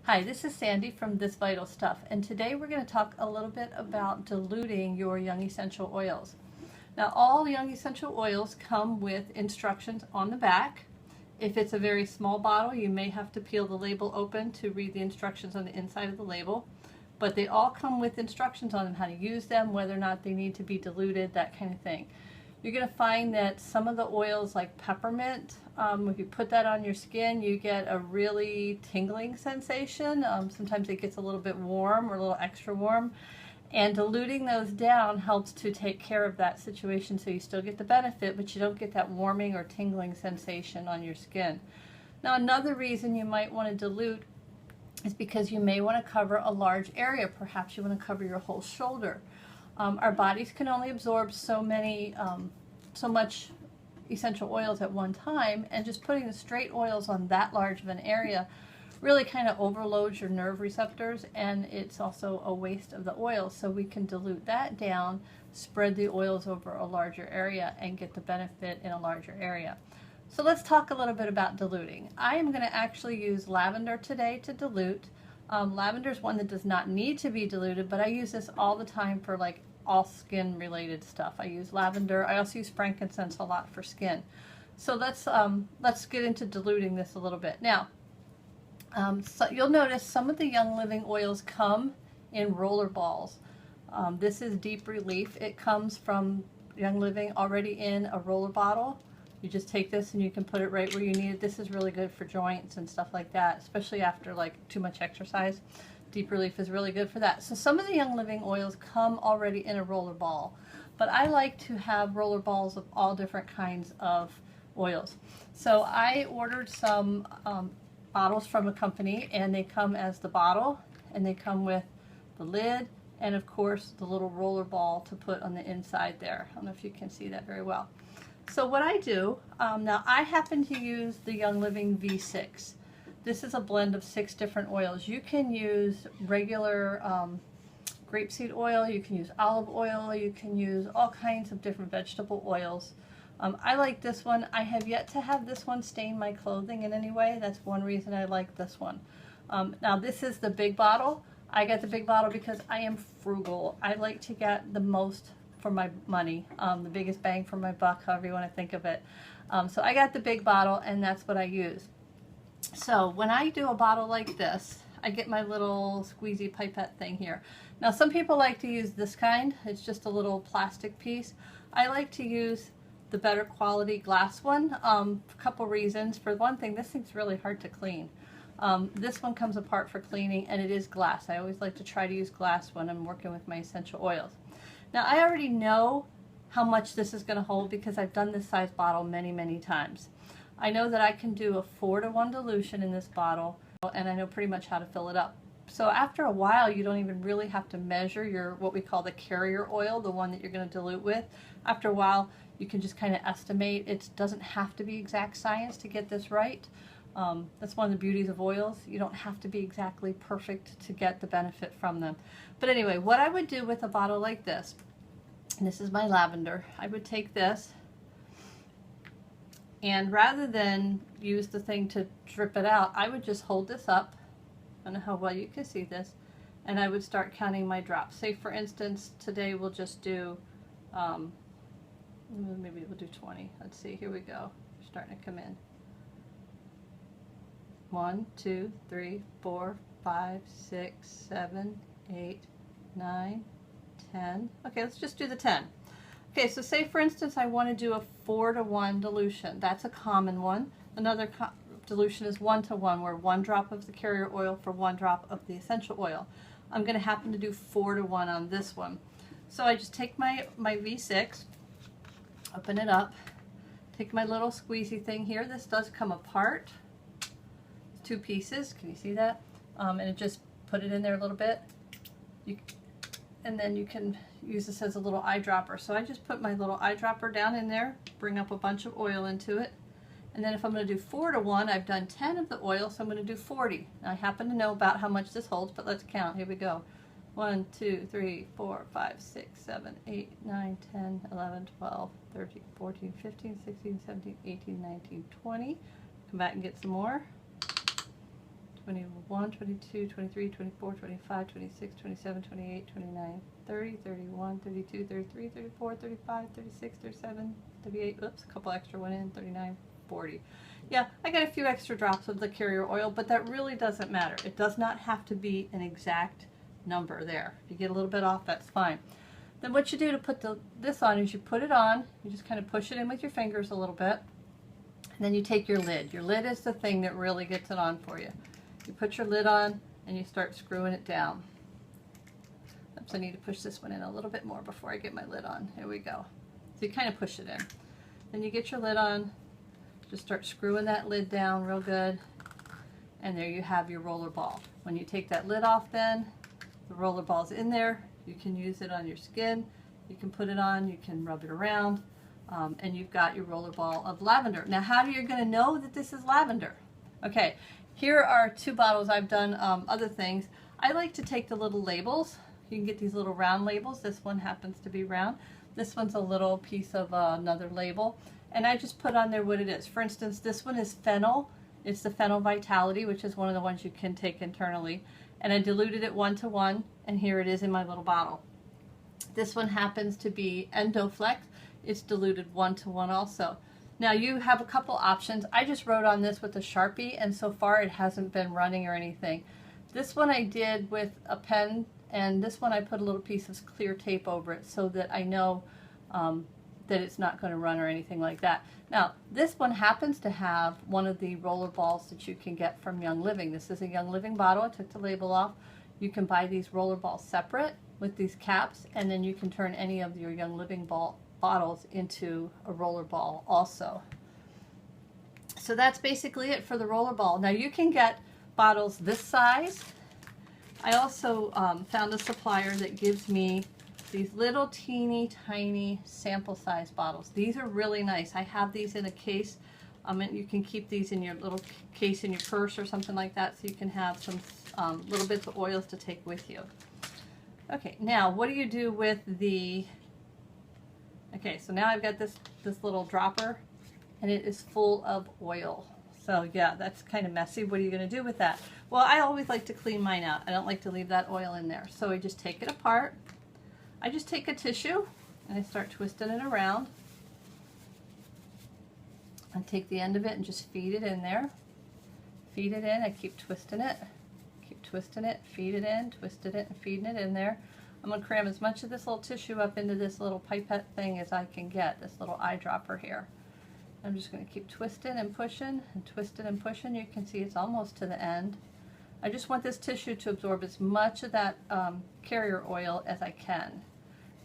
Hi, this is Sandy from This Vital Stuff, and today we're going to talk a little bit about diluting your young essential oils. Now, all young essential oils come with instructions on the back. If it's a very small bottle, you may have to peel the label open to read the instructions on the inside of the label, but they all come with instructions on them, how to use them, whether or not they need to be diluted, that kind of thing. You're going to find that some of the oils like peppermint, if you put that on your skin, you get a really tingling sensation. Sometimes it gets a little bit warm or a little extra warm. And diluting those down helps to take care of that situation, so you still get the benefit, but you don't get that warming or tingling sensation on your skin. Now, another reason you might want to dilute is because you may want to cover a large area. Perhaps you want to cover your whole shoulder. Our bodies can only absorb so much essential oils at one time, and just putting the straight oils on that large of an area really kind of overloads your nerve receptors, and it's also a waste of the oil. So we can dilute that down, spread the oils over a larger area, and get the benefit in a larger area. So let's talk a little bit about diluting. I am going to actually use lavender today to dilute. Lavender is one that does not need to be diluted, but I use this all the time for like all skin related stuff. I use lavender. I also use frankincense a lot for skin. So let's get into diluting this a little bit. Now, so you'll notice some of the Young Living oils come in roller balls. This is Deep Relief. It comes from Young Living already in a roller bottle. You just take this and you can put it right where you need it. This is really good for joints and stuff like that, especially after like too much exercise. Deep Relief is really good for that. So some of the Young Living oils come already in a roller ball, but I like to have roller balls of all different kinds of oils. So I ordered some bottles from a company, and they come as the bottle, and they come with the lid, and of course the little roller ball to put on the inside there. I don't know if you can see that very well. So what I do, now I happen to use the Young Living V6. This is a blend of 6 different oils. You can use regular grapeseed oil, you can use olive oil, you can use all kinds of different vegetable oils. I like this one. I have yet to have this one stain my clothing in any way. That's one reason I like this one. Now this is the big bottle. I got the big bottle because I am frugal. I like to get the most for my money, the biggest bang for my buck, however you want to think of it. So I got the big bottle, and that's what I use. So when I do a bottle like this, I get my little squeezy pipette thing here. Now some people like to use this kind. It's just a little plastic piece. I like to use the better quality glass one. A couple reasons. For one thing, this thing's really hard to clean. This one comes apart for cleaning, and it is glass. I always like to try to use glass when I'm working with my essential oils. Now I already know how much this is going to hold because I've done this size bottle many, many times. I know that I can do a 4-to-1 dilution in this bottle, and I know pretty much how to fill it up. So after a while, you don't even really have to measure your, what we call the carrier oil, the one that you're going to dilute with. After a while, you can just kind of estimate. It doesn't have to be exact science to get this right. That's one of the beauties of oils. You don't have to be exactly perfect to get the benefit from them. But anyway, what I would do with a bottle like this, and this is my lavender, I would take this, and rather than use the thing to drip it out, I would just hold this up. I don't know how well you can see this, and I would start counting my drops. Say for instance, today we'll just do, maybe we'll do 20. Let's see, here we go. We're starting to come in. 1, 2, 3, 4, 5, 6, 7, 8, 9, 10. Okay, let's just do the 10. Okay, so say for instance I want to do a 4-to-1 dilution. That's a common one. Another dilution is 1-to-1, where 1 drop of the carrier oil for 1 drop of the essential oil. I'm going to happen to do 4-to-1 on this one. So I just take my V6, open it up, take my little squeezy thing here. This does come apart. It's 2 pieces. Can you see that? And it just put it in there a little bit. And then you can use this as a little eyedropper. So I just put my little eyedropper down in there, bring up a bunch of oil into it, and then if I'm going to do 4-to-1, I've done 10 of the oil, so I'm going to do 40. Now, I happen to know about how much this holds, but let's count. Here we go. 1, 2, 3, 4, 5, 6, 7, 8, 9, 10, 11, 12, 13, 14, 15, 16, 17, 18, 19, 20. Come back and get some more. 21, 22, 23, 24, 25, 26, 27, 28, 29, 30, 31, 32, 33, 34, 35, 36, 37, 38, oops, a couple extra went in, 39, 40. Yeah, I got a few extra drops of the carrier oil, but that really doesn't matter. It does not have to be an exact number there. If you get a little bit off, that's fine. Then what you do to put this on is you put it on, you just kind of push it in with your fingers a little bit, and then you take your lid. Your lid is the thing that really gets it on for you. You put your lid on and you start screwing it down. Oops, I need to push this one in a little bit more before I get my lid on. Here we go. So you kind of push it in. Then you get your lid on, just start screwing that lid down real good, and there you have your roller ball. When you take that lid off, then the roller ball's in there. You can use it on your skin, you can put it on, you can rub it around, and you've got your roller ball of lavender. Now how are you going to know that this is lavender? Okay, here are two bottles. I've done other things. I like to take the little labels. You can get these little round labels. This one happens to be round. This one's a little piece of another label. And I just put on there what it is. For instance, this one is fennel. It's the Fennel Vitality, which is one of the ones you can take internally. And I diluted it 1 to 1, and here it is in my little bottle. This one happens to be Endoflex. It's diluted 1 to 1 also. Now you have a couple options. I just wrote on this with a Sharpie, and so far it hasn't been running or anything. This one I did with a pen, and this one I put a little piece of clear tape over it so that I know that it's not going to run or anything like that. Now this one happens to have one of the roller balls that you can get from Young Living. This is a Young Living bottle. I took the label off. You can buy these roller balls separate with these caps, and then you can turn any of your Young Living bottles into a roller ball also. So that's basically it for the roller ball. Now you can get bottles this size. I also found a supplier that gives me these little teeny tiny sample size bottles. These are really nice. I have these in a case. And you can keep these in your little case in your purse or something like that, so you can have some little bits of oils to take with you. Okay, now what do you do with the... Okay, so now I've got this little dropper, and it is full of oil. So yeah, that's kind of messy. What are you going to do with that? Well, I always like to clean mine out. I don't like to leave that oil in there. So I just take it apart. I just take a tissue and I start twisting it around. I take the end of it and just feed it in there. Feed it in. I keep twisting it. Keep twisting it. Feed it in. Twisted it and feeding it in there. I'm going to cram as much of this little tissue up into this little pipette thing as I can get, this little eyedropper here. I'm just going to keep twisting and pushing and twisting and pushing. You can see it's almost to the end. I just want this tissue to absorb as much of that carrier oil as I can.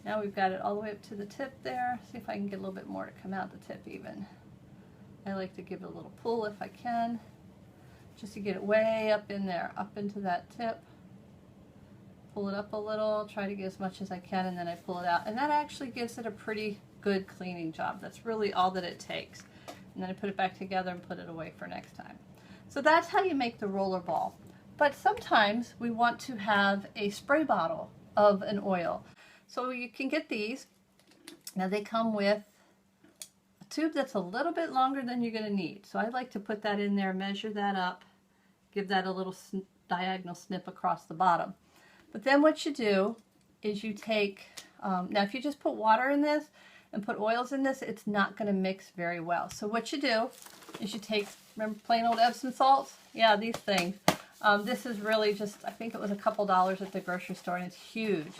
Now we've got it all the way up to the tip there. See if I can get a little bit more to come out the tip even. I like to give it a little pull if I can, just to get it way up in there, up into that tip. Pull it up a little, try to get as much as I can, and then I pull it out. And that actually gives it a pretty good cleaning job. That's really all that it takes. And then I put it back together and put it away for next time. So that's how you make the roller ball. But sometimes we want to have a spray bottle of an oil. So you can get these. Now they come with a tube that's a little bit longer than you're going to need. So I like to put that in there, measure that up, give that a little diagonal snip across the bottom. But then what you do is you take, now if you just put water in this and put oils in this, it's not going to mix very well. So what you do is you take, remember plain old Epsom salts? Yeah, these things. This is really just, I think it was a couple dollars at the grocery store, and it's huge.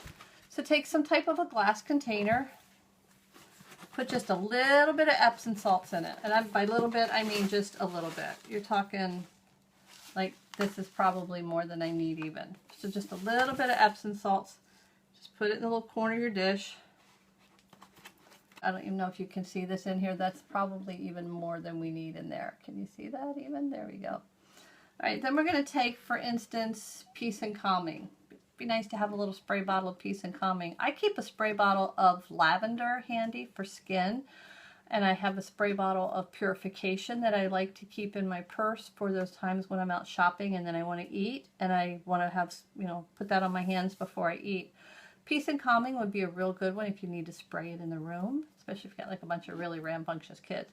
So take some type of a glass container, put just a little bit of Epsom salts in it. And by little bit, I mean just a little bit. You're talking like this is probably more than I need even. So just a little bit of Epsom salts. Just put it in the little corner of your dish. I don't even know if you can see this in here. That's probably even more than we need in there. Can you see that even? There we go. All right, then we're going to take, for instance, Peace and Calming. It'd be nice to have a little spray bottle of Peace and Calming. I keep a spray bottle of lavender handy for skin, and I have a spray bottle of Purification that I like to keep in my purse for those times when I'm out shopping and then I want to eat, and I want to have, you know, put that on my hands before I eat. Peace and Calming would be a real good one if you need to spray it in the room, especially if you've got like a bunch of really rambunctious kids.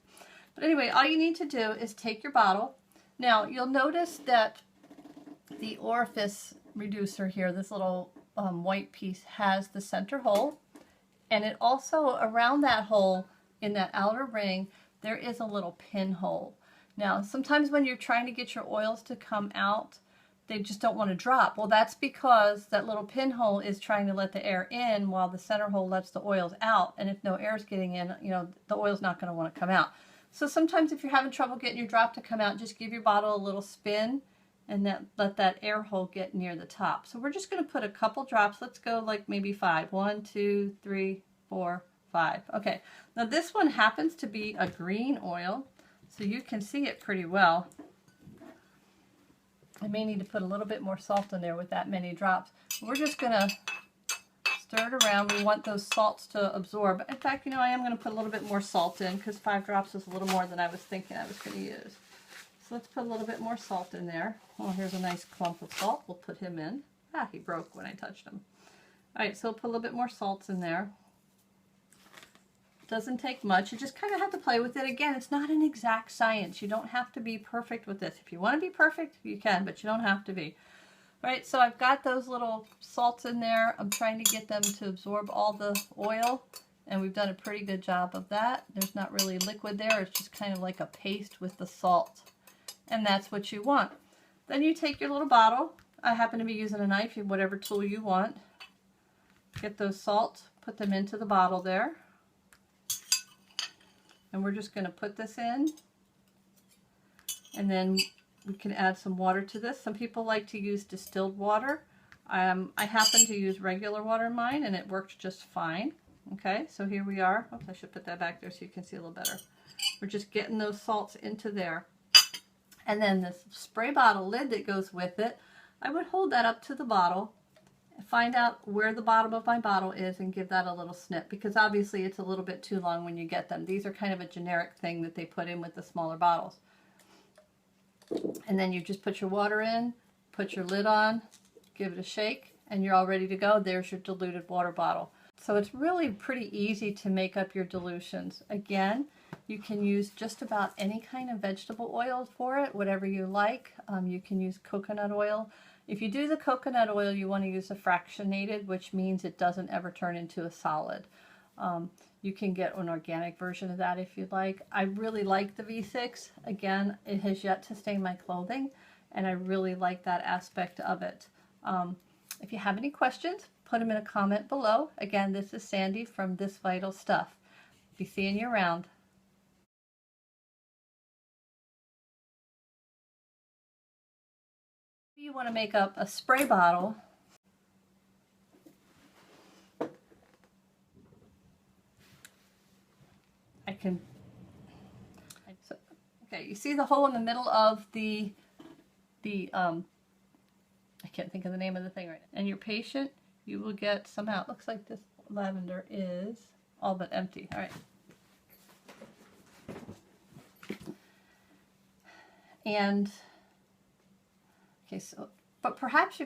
But anyway, all you need to do is take your bottle. Now, you'll notice that The orifice reducer here, this little white piece, has the center hole, and it also, around that hole in that outer ring, there is a little pinhole. Now, sometimes when you're trying to get your oils to come out, they just don't want to drop. Well, that's because that little pinhole is trying to let the air in while the center hole lets the oils out. And if no air is getting in, you know, the oil's not going to want to come out. So sometimes if you're having trouble getting your drop to come out, just give your bottle a little spin and let that air hole get near the top. So we're just going to put a couple drops. Let's go like maybe 5. 1, 2, 3, 4, 5. Okay, now this one happens to be a green oil, so you can see it pretty well. I may need to put a little bit more salt in there with that many drops. We're just going to stir it around. We want those salts to absorb. In fact, you know, I am going to put a little bit more salt in because 5 drops is a little more than I was thinking I was going to use. So let's put a little bit more salt in there. Oh, here's a nice clump of salt. We'll put him in. Ah, he broke when I touched him. All right, so we'll put a little bit more salt in there. Doesn't take much. You just kind of have to play with it. Again, it's not an exact science. You don't have to be perfect with this. If you want to be perfect, you can, but you don't have to be. All right, so I've got those little salts in there. I'm trying to get them to absorb all the oil, and we've done a pretty good job of that. There's not really liquid there. It's just kind of like a paste with the salt. And that's what you want. Then you take your little bottle. I happen to be using a knife, whatever tool you want. Get those salts, put them into the bottle there. And we're just going to put this in. And then we can add some water to this. Some people like to use distilled water. I happen to use regular water in mine, and it works just fine. Okay, so here we are. Oops, I should put that back there so you can see a little better. We're just getting those salts into there. And then this spray bottle lid that goes with it, I would hold that up to the bottle, find out where the bottom of my bottle is, and give that a little snip, because obviously it's a little bit too long when you get them. These are kind of a generic thing that they put in with the smaller bottles. And then you just put your water in, put your lid on, give it a shake, and you're all ready to go. There's your diluted water bottle. So it's really pretty easy to make up your dilutions. Again, you can use just about any kind of vegetable oil for it, whatever you like. You can use coconut oil. If you do the coconut oil, you want to use a fractionated, which means it doesn't ever turn into a solid. You can get an organic version of that if you'd like. I really like the V6. Again, it has yet to stain my clothing, and I really like that aspect of it. If you have any questions, put them in a comment below. Again, this is Sandy from This Vital Stuff. Be seeing you around. If you want to make up a spray bottle, okay, you see the hole in the middle of the I can't think of the name of the thing right now. And your patient, you will get somehow, it looks like this lavender is all but empty. All right. And, okay, so, but perhaps